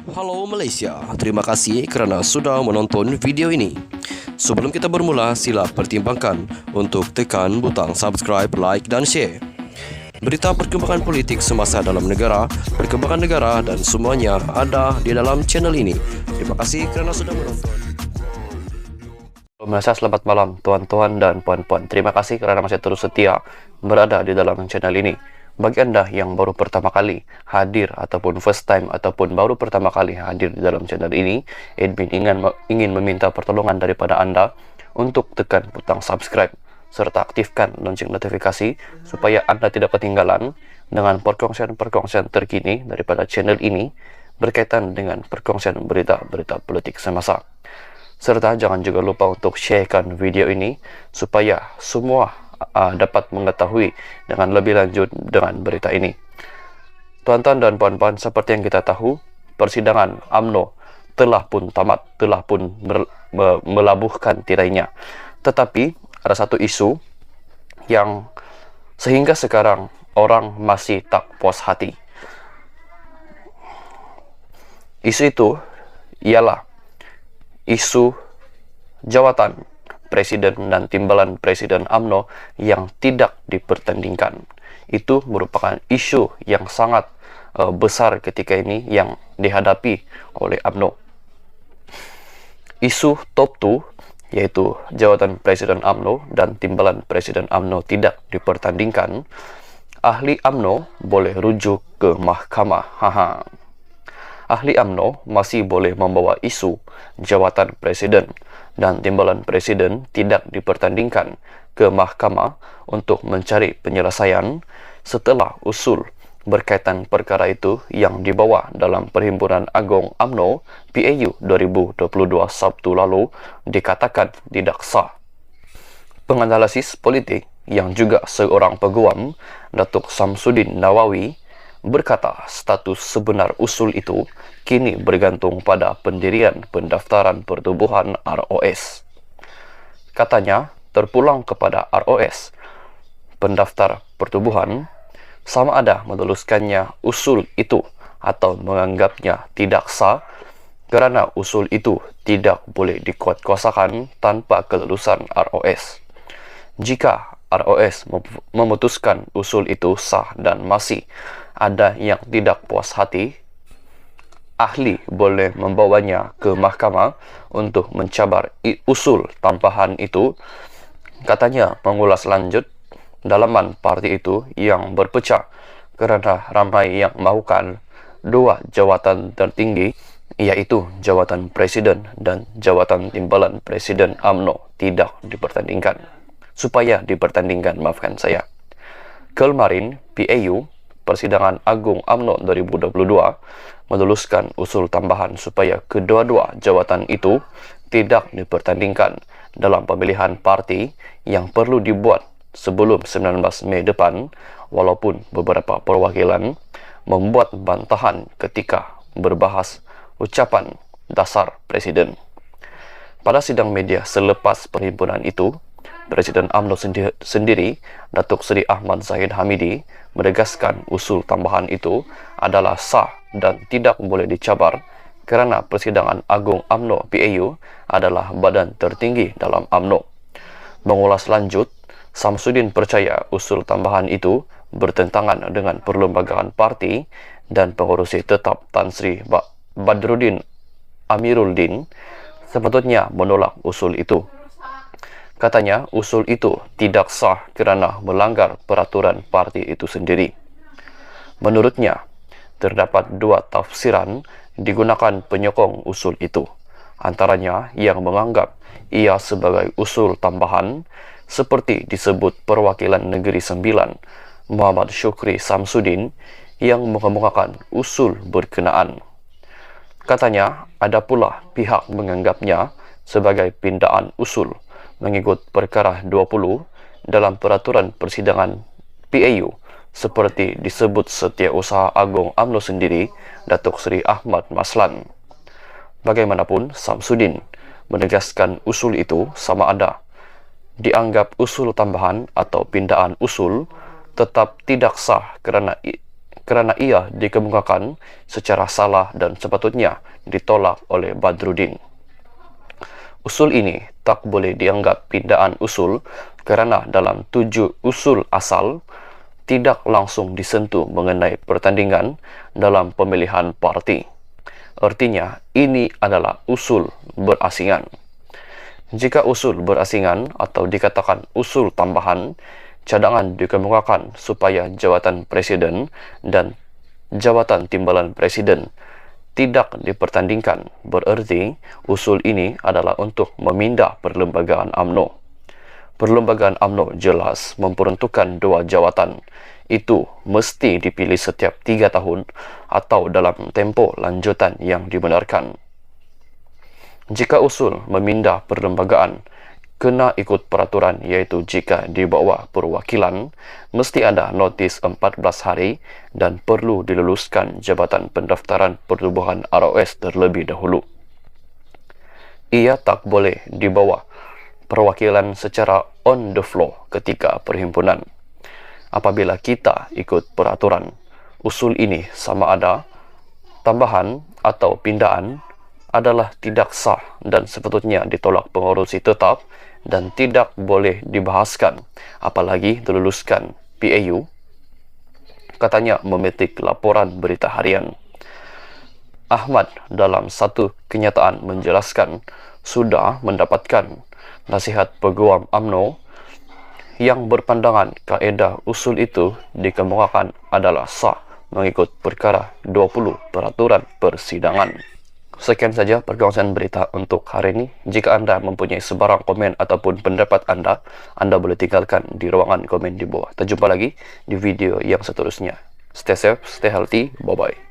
Halo Malaysia, terima kasih kerana sudah menonton video ini. Sebelum kita bermula, sila pertimbangkan untuk tekan butang subscribe, like dan share. Berita perkembangan politik semasa dalam negara, perkembangan negara dan semuanya ada di dalam channel ini. Terima kasih kerana sudah menonton. Pemirsa, selamat malam tuan-tuan dan puan-puan. Terima kasih kerana masih terus setia berada di dalam channel ini. Bagi anda yang baru pertama kali hadir ataupun first time ataupun baru pertama kali hadir di dalam channel ini, admin ingin meminta pertolongan daripada anda untuk tekan butang subscribe serta aktifkan lonceng notifikasi supaya anda tidak ketinggalan dengan perkongsian-perkongsian terkini daripada channel ini berkaitan dengan perkongsian berita-berita politik semasa. Serta jangan juga lupa untuk sharekan video ini supaya semua dapat mengetahui dengan lebih lanjut dengan berita ini. Tuan-tuan dan puan-puan, seperti yang kita tahu, persidangan UMNO telah pun tamat, telah pun melabuhkan tirainya. Tetapi ada satu isu yang sehingga sekarang orang masih tak puas hati. Isu itu ialah isu jawatan Presiden dan Timbalan Presiden UMNO yang tidak dipertandingkan. Itu merupakan isu yang sangat besar ketika ini yang dihadapi oleh UMNO. Isu top 2, yaitu jawatan Presiden UMNO dan Timbalan Presiden UMNO tidak dipertandingkan. Ahli UMNO boleh rujuk ke mahkamah. Ahli UMNO masih boleh membawa isu jawatan Presiden dan Timbalan Presiden tidak dipertandingkan ke mahkamah untuk mencari penyelesaian setelah usul berkaitan perkara itu yang dibawa dalam Perhimpunan Agong UMNO PAU 2022 Sabtu lalu dikatakan tidak sah. Penganalisis politik yang juga seorang peguam, Datuk Samsudin Nawawi, berkata status sebenar usul itu kini bergantung pada pendirian Pendaftaran Pertubuhan ROS. Katanya, terpulang kepada ROS, pendaftar pertubuhan, sama ada meneruskannya usul itu atau menganggapnya tidak sah kerana usul itu tidak boleh dikuatkuasakan tanpa kelulusan ROS. Jika ROS memutuskan usul itu sah dan masih ada yang tidak puas hati, ahli boleh membawanya ke mahkamah untuk mencabar usul tambahan itu. Katanya mengulas lanjut dalaman parti itu yang berpecah kerana ramai yang mahukan dua jawatan tertinggi, iaitu jawatan Presiden dan jawatan Timbalan Presiden UMNO tidak dipertandingkan. Supaya dipertandingkan, maafkan saya. Kemarin, PAU Persidangan Agung UMNO 2022 meluluskan usul tambahan supaya kedua-dua jawatan itu tidak dipertandingkan dalam pemilihan parti yang perlu dibuat sebelum 19 Mei depan, walaupun beberapa perwakilan membuat bantahan ketika berbahas ucapan dasar Presiden. Pada sidang media selepas perhimpunan itu, Presiden UMNO sendiri, Datuk Seri Ahmad Zahid Hamidi, menegaskan usul tambahan itu adalah sah dan tidak boleh dicabar kerana Persidangan Agung UMNO PAU adalah badan tertinggi dalam UMNO. Mengulas lanjut, Samsudin percaya usul tambahan itu bertentangan dengan perlembagaan parti dan pengurusi tetap Tan Sri Badruddin Amiruddin sepatutnya menolak usul itu. Katanya, usul itu tidak sah kerana melanggar peraturan parti itu sendiri. Menurutnya, terdapat dua tafsiran digunakan penyokong usul itu. Antaranya yang menganggap ia sebagai usul tambahan seperti disebut Perwakilan Negeri Sembilan Muhammad Syukri Samsudin yang mengemukakan usul berkenaan. Katanya, ada pula pihak menganggapnya sebagai pindaan usul mengikut perkara 20 dalam peraturan persidangan PAU seperti disebut Setiausaha Agong UMNO sendiri, Datuk Seri Ahmad Maslan. Bagaimanapun, Samsudin menegaskan usul itu sama ada dianggap usul tambahan atau pindaan usul tetap tidak sah kerana ia dikemukakan secara salah dan sepatutnya ditolak oleh Badruddin. Usul ini tak boleh dianggap pindaan usul kerana dalam 7 usul asal tidak langsung disentuh mengenai pertandingan dalam pemilihan parti. Artinya, ini adalah usul berasingan. Jika usul berasingan atau dikatakan usul tambahan, cadangan dikemukakan supaya jawatan presiden dan jawatan timbalan presiden tidak dipertandingkan. Bererti, usul ini adalah untuk memindah perlembagaan UMNO. Perlembagaan UMNO jelas memperuntukkan 2 jawatan. Itu mesti dipilih setiap 3 tahun atau dalam tempoh lanjutan yang dibenarkan. Jika usul memindah perlembagaan kena ikut peraturan, iaitu jika di bawah perwakilan, mesti ada notis 14 hari dan perlu diluluskan Jabatan Pendaftaran Pertubuhan ROS terlebih dahulu. Ia tak boleh di bawah perwakilan secara on the floor ketika perhimpunan. Apabila kita ikut peraturan, usul ini sama ada tambahan atau pindaan adalah tidak sah dan sepatutnya ditolak pengurusi tetap dan tidak boleh dibahaskan, apalagi diluluskan PAU, katanya memetik laporan berita harian. Ahmad dalam satu kenyataan menjelaskan sudah mendapatkan nasihat peguam UMNO yang berpandangan kaedah usul itu dikemukakan adalah sah mengikut perkara 20 peraturan persidangan. Sekian saja perkongsian berita untuk hari ini. Jika anda mempunyai sebarang komen ataupun pendapat anda boleh tinggalkan di ruangan komen di bawah. Kita jumpa lagi di video yang seterusnya. Stay safe, stay healthy, bye-bye.